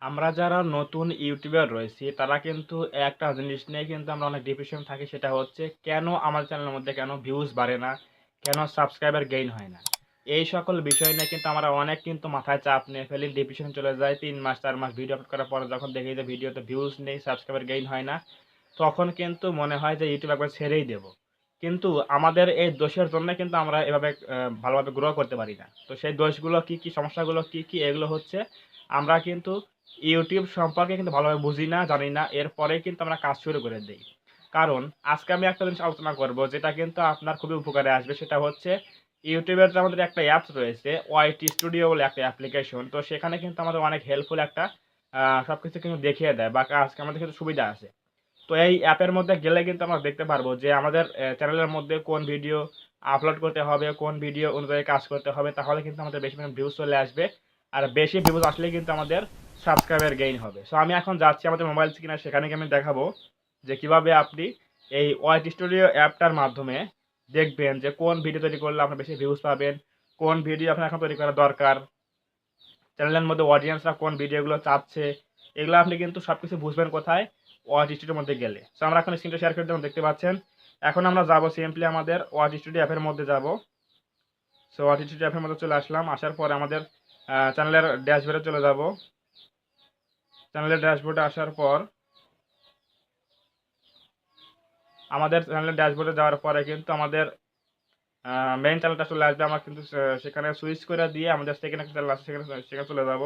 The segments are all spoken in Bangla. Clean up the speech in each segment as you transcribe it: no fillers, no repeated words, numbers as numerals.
আমরা যারা নতুন ইউটিউবার রয়েছি তারা কিন্তু একটা জিনিস নিয়ে কিন্তু আমরা অনেক ডিপ্রেশন থাকি, সেটা হচ্ছে কেন আমার চ্যানেলের মধ্যে কেন ভিউজ বাড়ে না, কেন সাবস্ক্রাইবার গেইন হয় না। এই সকল বিষয় নিয়ে কিন্তু আমরা অনেক কিন্তু মাথায় চাপ নিয়ে ফেলি, ডিপ্রেশন চলে যায়। ৩ মাস ৪ মাস ভিডিও আপলোড করার পরে যখন দেখি যে ভিডিওতে ভিউজ নেই, সাবস্ক্রাইবার গেইন হয় না, তখন কিন্তু মনে হয় যে ইউটিউব একবার ছেড়েই দেব। কিন্তু আমাদের এই দোষের জন্য কিন্তু আমরা এভাবে ভালোভাবে গ্রো করতে পারি না। তো সেই দোষগুলো কি, কি সমস্যাগুলো কি, কি এগুলো হচ্ছে আমরা কিন্তু ইউটিউব সম্পর্কে কিন্তু ভালোভাবে বুঝি না, জানি না। এরপরেই কিন্তু আমরা কাজ শুরু করে দেই। কারণ আজকে আমি একটা জিনিস আলোচনা করব যেটা কিন্তু আপনার খুবই উপকারে আসবে। সেটা হচ্ছে ইউটিউবের যে আমাদের একটা অ্যাপস রয়েছে ওয়াইটি স্টুডিও বলে একটা অ্যাপ্লিকেশন। তো সেখানে কিন্তু আমাদের অনেক হেল্পফুল একটা সবকিছু কিন্তু দেখিয়ে দেয় বা কাজ আমাদের কিন্তু সুবিধা আছে। তো এই অ্যাপের মধ্যে গেলে কিন্তু আমরা দেখতে পারবো যে আমাদের চ্যানেলের মধ্যে কোন ভিডিও আপলোড করতে হবে, কোন ভিডিও অনুযায়ী কাজ করতে হবে। তাহলে কিন্তু আমাদের বেশি পরিমাণে ভিউজ চলে আসবে। আর বেশি ভিউজ আসলে কিন্তু আমাদের সাবস্ক্রাইবার গেইন হবে। সো আমি এখন যাচ্ছি আমাদের মোবাইল স্ক্রিনে, সেখানে গিয়ে আমি দেখাবো যে কিভাবে আপনি এই ওয়াইটি স্টুডিও অ্যাপটার মাধ্যমে দেখবেন যে কোন ভিডিও তৈরি করলে আপনার বেশি ভিউজ পাবেন, কোন ভিডিও আপনার এখন তৈরি করা দরকার, চ্যানেলের মধ্যে অডিয়েন্সরা কোন ভিডিওগুলো চাচ্ছে। এগুলো আপনি কিন্তু সবকিছু বুঝবেন কোথায়? ওয়াচ স্টুডিওর মধ্যে গেলে। সো আমরা এখন স্ক্রিনটা শেয়ার করে দিলাম, দেখতে পাচ্ছেন। এখন আমরা যাব সিম্পলি আমাদের ওয়াচ স্টুডিও অ্যাপের মধ্যে যাব। সো ওয়াচ স্টুডিও অ্যাপের মধ্যে চলে আসলাম। আসার পরে আমাদের চ্যানেলের ড্যাশবোর্ডে চলে যাব। চ্যানেলের ড্যাশবোর্ডে আসার পর আমাদের চ্যানেলের ড্যাশবোর্ডে যাওয়ার পরে কিন্তু আমাদের মেইন চ্যানেলটা চলে আসবে। আমরা কিন্তু সেখানে সুইচ করে দিয়ে আমাদের সেকেন্ড একটা চ্যানেল আছে, সেখানে সেখানে চলে যাব।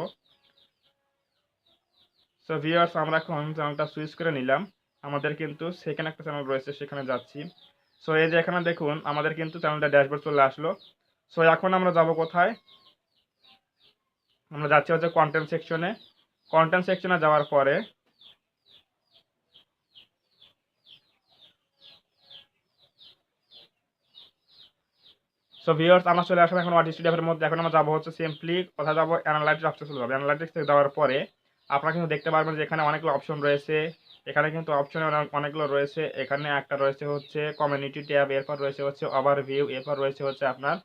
সো ভিউয়ার্স, আমরা এখন চ্যানেলটা সুইচ করে নিলাম। আমাদের কিন্তু সেকেন্ড একটা চ্যানেল রয়েছে, সেখানে যাচ্ছি। সো এই যে এখানে দেখুন আমাদের কিন্তু চ্যানেলটা ড্যাশবোর্ড চলে আসলো। সো এখন আমরা যাব কোথায়? আমরা যাচ্ছি হচ্ছে কন্টেন্ট সেকশনে। কন্টেন্ট সেকশনে যাওয়ার পরে সো ভিউয়ার্স, আমরা চলে আসলাম এখন ওয়াটি স্টুডিও অ্যাপের মধ্যে। এখন আমরা যাবো হচ্ছে সিম্পলি কোথায় যাবো? অ্যানালাইটিক্স অপশনে চলে যাবো। অ্যানালাইটিক্স থেকে যাওয়ার পরে আপনারা কিন্তু দেখতে পারবেন যে এখানে অনেকগুলো অপশন রয়েছে। এখানে কিন্তু অপশন অনেকগুলো রয়েছে। এখানে একটা রয়েছে হচ্ছে কমিউনিটি ট্যাব, এরপর রয়েছে হচ্ছে ওভারভিউ, এরপর রয়েছে হচ্ছে আপনার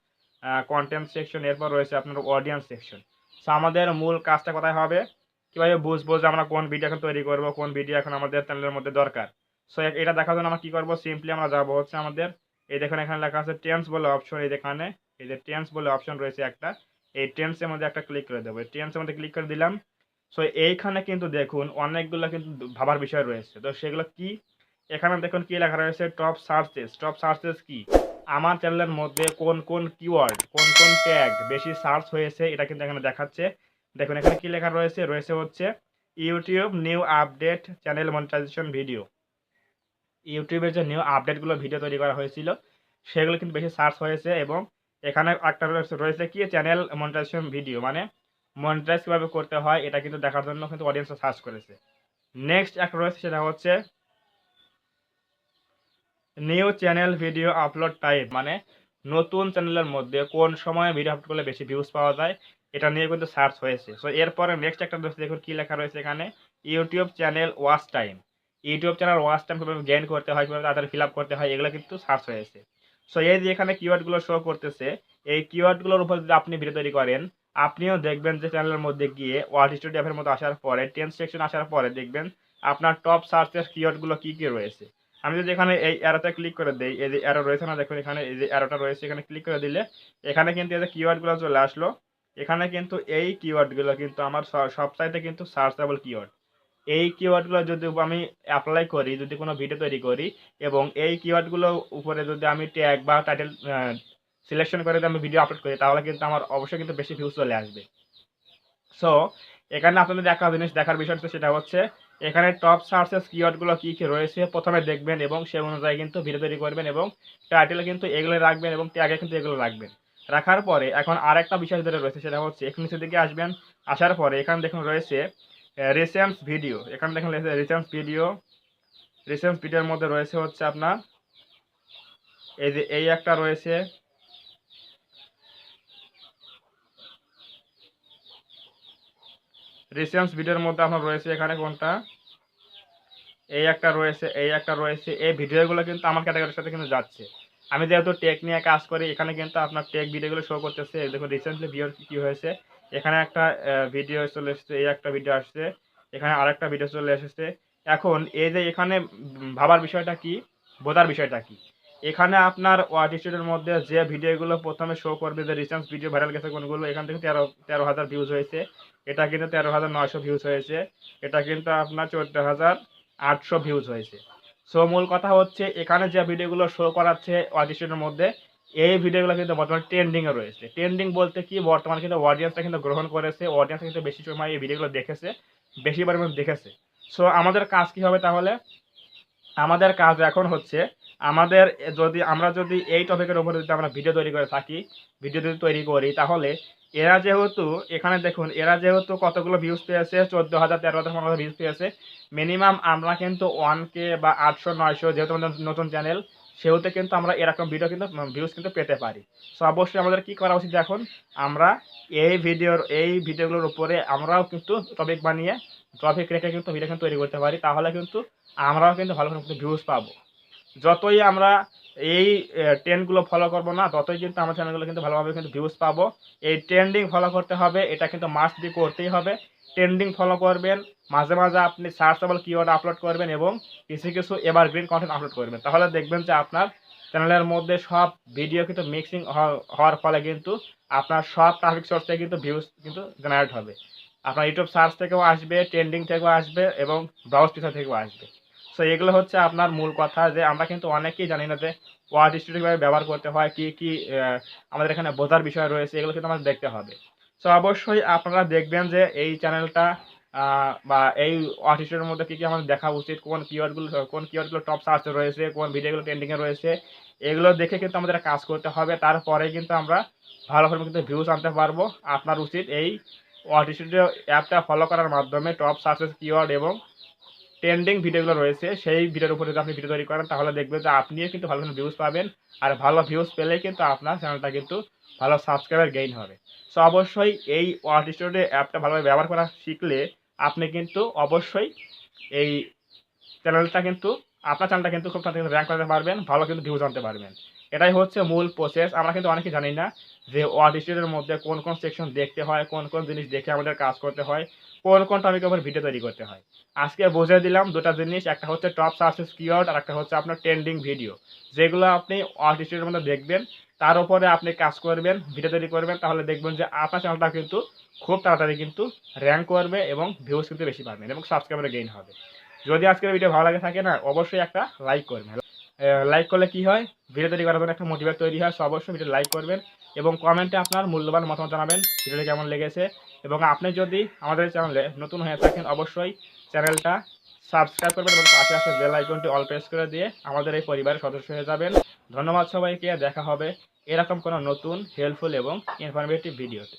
কন্টেন্ট সেকশন, এরপর রয়েছে আপনার অডিয়েন্স সেকশন। সো আমাদের মূল কাজটা কোথায় হবে? কিভাবে বুঝবো যে আমরা কোন ভিডিও এখন তৈরি করব, কোন ভিডিও এখন আমাদের চ্যানেলের মধ্যে দরকার? সো এটা দেখার জন্য আমরা কি করব? সিম্পলি আমরা যাবো হচ্ছে আমাদের এই দেখুন এখানে লেখা আছে টেন্স বলে অপশন। এই যেখানে এই যে টেন্স বলে অপশন রয়েছে একটা, এই টেন্সের মধ্যে একটা ক্লিক করে দেবো। এই টেন্সের মধ্যে ক্লিক করে দিলাম। সো এইখানে কিন্তু দেখুন অনেকগুলো কিন্তু ভাবার বিষয় রয়েছে। তো সেগুলো কি? এখানে দেখুন কি লেখা রয়েছে, টপ সার্চেস। টপ সার্চেস কি? আমার চ্যানেলের মধ্যে কোন কোন কিওয়ার্ড, কোন কোন ট্যাগ বেশি সার্চ হয়েছে এটা কিন্তু এখানে দেখাচ্ছে। দেখুন এখানে কি লেখা রয়েছে? রয়েছে হচ্ছে YouTube new update channel monetization video. ইউটিউবের যে নিউ আপডেটগুলো ভিডিও তৈরি করা হয়েছিল সেগুলো কিন্তু বেশি সার্চ হয়েছে। এবং এখানে একটা রয়েছে কি চ্যানেল মনিটাইজেশন ভিডিও, মানে মনিটাইজ কীভাবে করতে হয় এটা কিন্তু দেখার জন্য কিন্তু অডিয়েন্সরা সার্চ করেছে। নেক্সট একটা রয়েছে, সেটা হচ্ছে new channel video upload type, মানে নতুন চ্যানেলের মধ্যে কোন সময়ে ভিডিও আপলোড করলে বেশি ভিউজ পাওয়া যায়, এটা নিয়ে কিন্তু সার্চ হয়েছে। সো এরপরে নেক্সট একটা দেখুন কি লেখা রয়েছে এখানে, YouTube channel watch time. YouTube channel watch time কীভাবে গেইন করতে হয়, কীভাবে তাড়াতাড়ি ফিল আপ করতে হয়, এগুলো কিন্তু সার্চ হয়েছে। সো এই যে এখানে কিওয়ার্ডগুলো শো করতেছে, এই কিওয়ার্ডগুলোর উপর যদি আপনি ভিডিও তৈরি করেন, আপনিও দেখবেন যে চ্যানেলের মধ্যে গিয়ে ওয়াচ স্টুডিও অ্যাপের মধ্যে আসার পরে টেন্স সেকশন আসার পরে দেখবেন আপনার টপ সার্চের কিওয়ার্ডগুলো কী কী রয়েছে। আমি যদি এখানে এই অ্যারোতে ক্লিক করে দেই, এই যে অ্যারো রয়েছে না, দেখুন এখানে এই যে অ্যারোটা রয়েছে, এখানে ক্লিক করে দিলে এখানে কিন্তু এই যে কিওয়ার্ডগুলো চলে আসলো। এখানে কিন্তু এই কিওয়ার্ডগুলো কিন্তু আমার সবচাইতে কিন্তু সার্চেবল কিওয়ার্ড। এই কিওয়ার্ডগুলো যদি আমি এপ্লাই করি, যদি কোনো ভিডিও তৈরি করি এবং এই কিওয়ার্ডগুলো উপরে যদি আমি ট্যাগ বা টাইটেল সিলেকশন করে যদি আমি ভিডিও আপলোড করি, তাহলে কিন্তু আমার অবশ্যই কিন্তু বেশি ভিউজ চলে আসবে। সো এখানে আপনাদের একটা জিনিস দেখার বিষয় হচ্ছে, সেটা হচ্ছে এখানে টপ সার্চেস কিওয়ার্ডগুলো কী কী রয়েছে প্রথমে দেখবেন এবং সে অনুযায়ী কিন্তু ভিডিও তৈরি করবেন এবং টাইটেলে কিন্তু এগুলো রাখবেন এবং ট্যাগে কিন্তু এগুলো রাখবেন। রাখার পরে এখন আরেকটা বিষয় যেটা রয়েছে, সেটা হচ্ছে একটু নিচের দিকে আসবেন। আসার পরে এখানে দেখুন রয়েছে রিসেন্ট ভিডিও। এখানে দেখুন রয়েছে রিসেন্ট ভিডিও। রিসেন্ট ভিডিওর মধ্যে রয়েছে হচ্ছে আপনার এই যে এই একটা রয়েছে, রিসেন্ট ভিডিওর মধ্যে আপনার রয়েছে এখানে কোনটা, এই একটা রয়েছে, এই একটা রয়েছে। এই ভিডিওগুলো কিন্তু আমার ক্যাটাগরির সাথে কিন্তু যাচ্ছে। আমি যেহেতু টেক নিয়ে কাজ করি, এখানে কিন্তু আপনার টেক ভিডিওগুলো শো করতেছে। দেখুন রিসেন্টলি ভিডিও কী হয়েছে, এখানে একটা ভিডিও চলে এসেছে, এই একটা ভিডিও আসছে, এখানে আরেকটা ভিডিও চলে এসেছে। এখন এই যে এখানে ভাবার বিষয়টা কি, বোঝার বিষয়টা কি, এখানে আপনার ওয়াচ স্টুডিওর মধ্যে যে ভিডিওগুলো প্রথমে শো করবে, যে রিসেন্ট ভিডিও ভাইরাল গেছে কোনগুলো, এখান থেকে 13,000 ভিউজ হয়েছে। এটা কিন্তু 13,900 ভিউজ হয়েছে। এটা কিন্তু আপনার 14,800 ভিউজ হয়েছে। সো মূল কথা হচ্ছে এখানে যে ভিডিওগুলো শো করাচ্ছে ওয়াচ স্টুডিওর মধ্যে, এই ভিডিওগুলো কিন্তু বর্তমানে ট্রেন্ডিংয়ে রয়েছে। ট্রেন্ডিং বলতে কি, বর্তমানে কিন্তু অডিয়েন্সটা কিন্তু গ্রহণ করেছে, অডিয়েন্স কিন্তু বেশি সময় এই ভিডিওগুলো দেখেছে, বেশি পরিমাণে দেখেছে। সো আমাদের কাজ কি হবে তাহলে? আমাদের কাজ এখন হচ্ছে, আমাদের আমরা যদি এই টপিকের উপরে যদি আমরা ভিডিও তৈরি করে থাকি, ভিডিও যদি তৈরি করি, তাহলে এরা যেহেতু এখানে দেখুন, এরা যেহেতু কতগুলো ভিউজ পেয়েছে, 14,000 13,000 15,000 ভিউজ পেয়েছে। মিনিমাম আমরা কিন্তু 1K বা 800 900, যেহেতু আমাদের নতুন চ্যানেল, সেহেতু কিন্তু আমরা এরকম ভিডিও কিন্তু ভিউজ কিন্তু পেতে পারি। সো অবশ্যই আমাদের কি করা উচিত এখন? আমরা এই ভিডিওগুলোর উপরে আমরাও কিন্তু টপিক বানিয়ে, টপিক রেখে কিন্তু ভিডিও কিন্তু তৈরি করতে পারি। তাহলে কিন্তু আমরাও কিন্তু ভালো কিন্তু ভিউজ পাবো। যতই আমরা এই ট্রেন্ডগুলো ফলো করব না, ততই কিন্তু আমার চ্যানেলগুলো কিন্তু ভালোভাবে কিন্তু ভিউজ পাবো। এই ট্রেন্ডিং ফলো করতে হবে, এটা কিন্তু মাস্ট বি করতেই হবে। ট্রেন্ডিং ফলো করবেন, মাঝে মাঝে আপনি সার্চেবল কিওয়ার্ড আপলোড করবেন এবং কিছু কিছু এভারগ্রিন কন্টেন্ট আপলোড করবেন। তাহলে দেখবেন যে আপনার চ্যানেলের মধ্যে সব ভিডিও কিন্তু মিক্সিং হওয়ার ফলে কিন্তু আপনার সব ট্রাফিক সোর্স থেকে কিন্তু ভিউজ কিন্তু জেনারেট হবে। আপনার ইউটিউব সার্চ থেকেও আসবে, ট্রেন্ডিং থেকেও আসবে এবং ব্রাউজ ফিচার থেকেও আসবে। সো এগুলো হচ্ছে আপনার মূল কথা, যে আমরা কিন্তু অনেকেই জানি না যে ওয়াচ স্টুডিও কীভাবে ব্যবহার করতে হয়, কি কি আমাদের এখানে বোঝার বিষয় রয়েছে, এগুলো কিন্তু আমাদের দেখতে হবে। সো অবশ্যই আপনারা দেখবেন যে এই চ্যানেলটা বা এই ওয়াচ স্টুডিওর মধ্যে কী কী আমাদের দেখা উচিত, কোন কিওয়ার্ডগুলো টপ সার্চে রয়েছে, কোন ভিডিওগুলো ট্রেন্ডিংয়ে রয়েছে, এগুলো দেখে কিন্তু আমাদের কাজ করতে হবে। তারপরে কিন্তু আমরা ভালোভাবে কিন্তু ভিউজ আনতে পারবো। আপনার উচিত এই ওয়াচ স্টুডিও অ্যাপটা ফলো করার মাধ্যমে টপ সার্চেস কিওয়ার্ড এবং ট্রেন্ডিং ভিডিওগুলো রয়েছে, সেই ভিডিওর উপরে যদি আপনি ভিডিও তৈরি করেন, তাহলে দেখবেন যে আপনিও কিন্তু ভালো ভিউজ পাবেন। আর ভালো ভিউজ পেলেই কিন্তু আপনার চ্যানেলটা কিন্তু ভালো সাবস্ক্রাইবার গেইন হবে। সো অবশ্যই এই ওয়াচ স্টুডিও অ্যাপটা ভালোভাবে ব্যবহার করা শিখলে আপনি কিন্তু অবশ্যই এই আপনার চ্যানেলটা কিন্তু খুব তাড়াতাড়ি র্যাঙ্ক করতে পারবেন, ভালো কিন্তু ভিউজ আনতে পারবেন। এটাই হচ্ছে মূল প্রসেস। আমরা কিন্তু অনেকেই জানি না যে ওয়াচ স্টুডিওর মধ্যে কোন কোন সেকশন দেখতে হয়, কোন কোন জিনিস দেখে আমাদের কাজ করতে হয়, কোন কোন টপিকের উপর ভিডিও তৈরি করতে হয়। আজকে বুঝিয়ে দিলাম দুটা জিনিস, একটা হচ্ছে টপ সার্চেস কিওয়ার্ড আর একটা হচ্ছে আপনার ট্রেন্ডিং ভিডিও, যেগুলো আপনি ওয়াচ স্টুডিওর মধ্যে দেখবেন, তার উপরে আপনি কাজ করবেন, ভিডিও তৈরি করবেন, তাহলে দেখবেন যে আপনার চ্যানেলটা কিন্তু খুব তাড়াতাড়ি কিন্তু র্যাঙ্ক করবে এবং ভিউজ কিন্তু বেশি পাবেন এবং সাবস্ক্রাইবার গেইন হবে। যদি আজকের ভিডিও ভালো লাগে থাকে না, অবশ্যই একটা লাইক করবেন। লাইক করলে কি হয়, ভিডিও তৈরি করার জন্য একটা মোটিভেট তৈরি হয়। সো অবশ্যই ভিডিও লাইক করবেন এবং কমেন্টে আপনার মূল্যবান মতামত জানাবেন ভিডিওটি কেমন লেগেছে। এবং আপনি যদি আমাদের চ্যানেলে নতুন হয়ে থাকেন, অবশ্যই চ্যানেলটা সাবস্ক্রাইব করবেন এবং পাশে আসা বেল আইকনটি অল প্রেস করে দিয়ে আমাদের এই পরিবারের সদস্য হয়ে যাবেন। ধন্যবাদ সবাইকে। দেখা হবে এরকম কোনো নতুন হেল্পফুল এবং ইনফরমেটিভ ভিডিওতে।